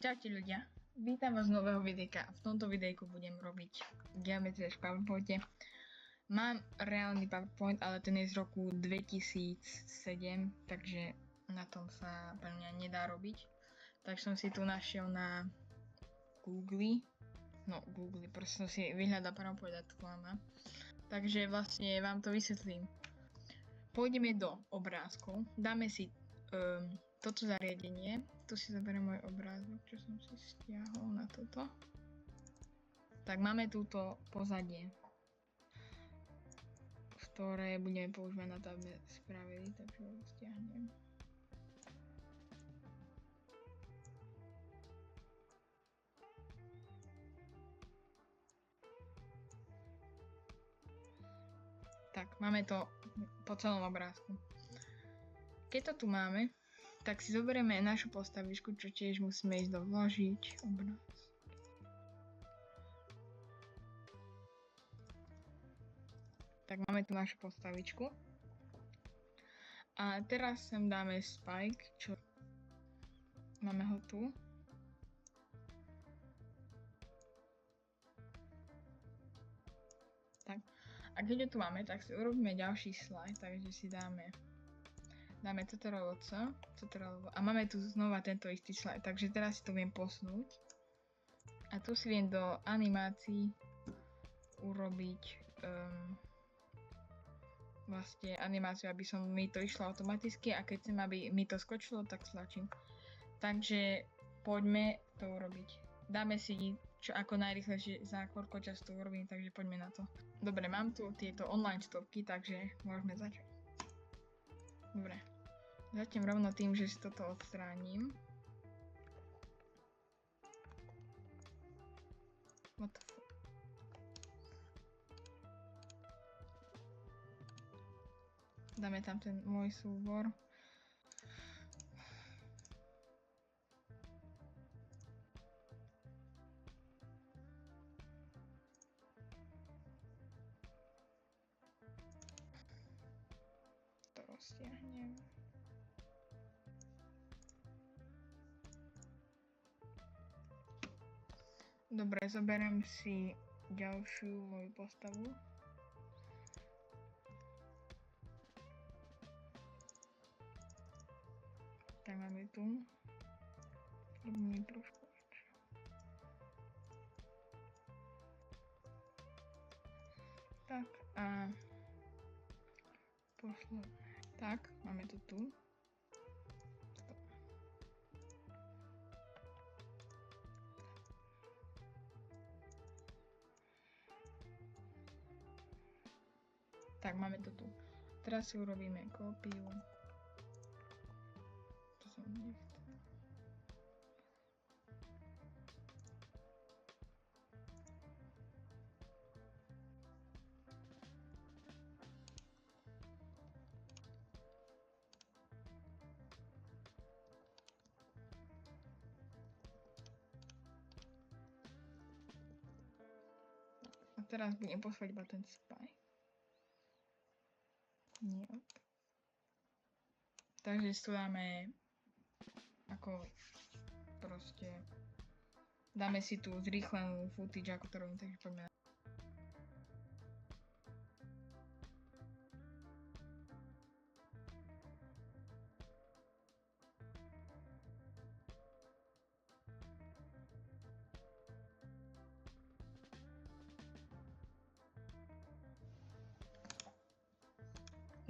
Čaute ľudia, vítam vás z nového videjka. V tomto videjku budem robiť geometrie v PowerPointe. Mám reálny PowerPoint, ale ten je z roku 2007, takže na tom sa pre mňa nedá robiť. Tak som si tu našiel na Google, proste som si vyhľadal PowerPoint a tu mám. Takže vlastne vám to vysvetlím. Pôjdeme do obrázkov, dáme si toto zariadenie, tu si zoberiem môj obrázok, čo som si stiahol na toto. Tak máme túto pozadie, ktoré budeme používať na to, aby spravili, takže ho stiahnem. Tak, máme to po celom obrázku. Keď to tu máme, tak si zoberieme našu postavičku, čo tiež musíme ísť do vložiť obraz. Tak máme tu našu postavičku. A teraz sem dáme spike, čo máme ho tu. Tak. A keď ho tu máme, tak si urobíme ďalší slide, takže si dáme Ctrl+C, a máme tu znova tento istý slide, takže teraz si to viem posunúť. A tu si viem do animácií urobiť vlastne animáciu, aby mi to išlo automaticky, a keď chcem, aby mi to skočilo, tak stlačím. Takže poďme to urobiť. Dáme si čo ako najrýchlejšie, za koľko času to urobím, takže poďme na to. Dobre, mám tu tieto online stopky, takže môžeme začať. Dobre, začnem rovno tým, že si toto odstránim. What the fuck? Dáme tam ten môj súbor. To roztiahnem. Dobre, zoberiem si ďalšiu moju postavu. Tak máme tu. Robíme trošku väčšie. Tak a posledné. Tak, máme to tu. Stop. Tak, máme to tu. Teraz si urobíme kópiu. To som nechcel. A teraz budem posúvať iba ten spike. Nie. Takže tu dáme ako proste dáme si tú zrýchlenú footage, ako to robím, takže poďme na.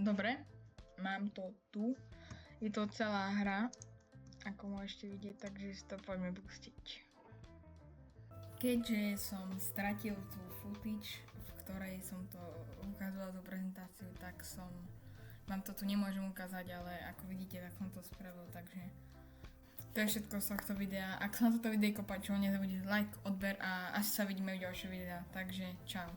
Dobre, mám to tu. Je to celá hra, ako môžete vidieť, takže si to poďme pustiť. Keďže som stratil tú footage, v ktorej som to ukazoval tú prezentáciu, tak vám to tu nemôžem ukázať, ale ako vidíte, tak som to spravil, takže to je všetko z tohto videa. Ak sa na toto videjko páčilo, nezabudnite like, odber a asi sa vidíme v ďalšom videu, takže čau.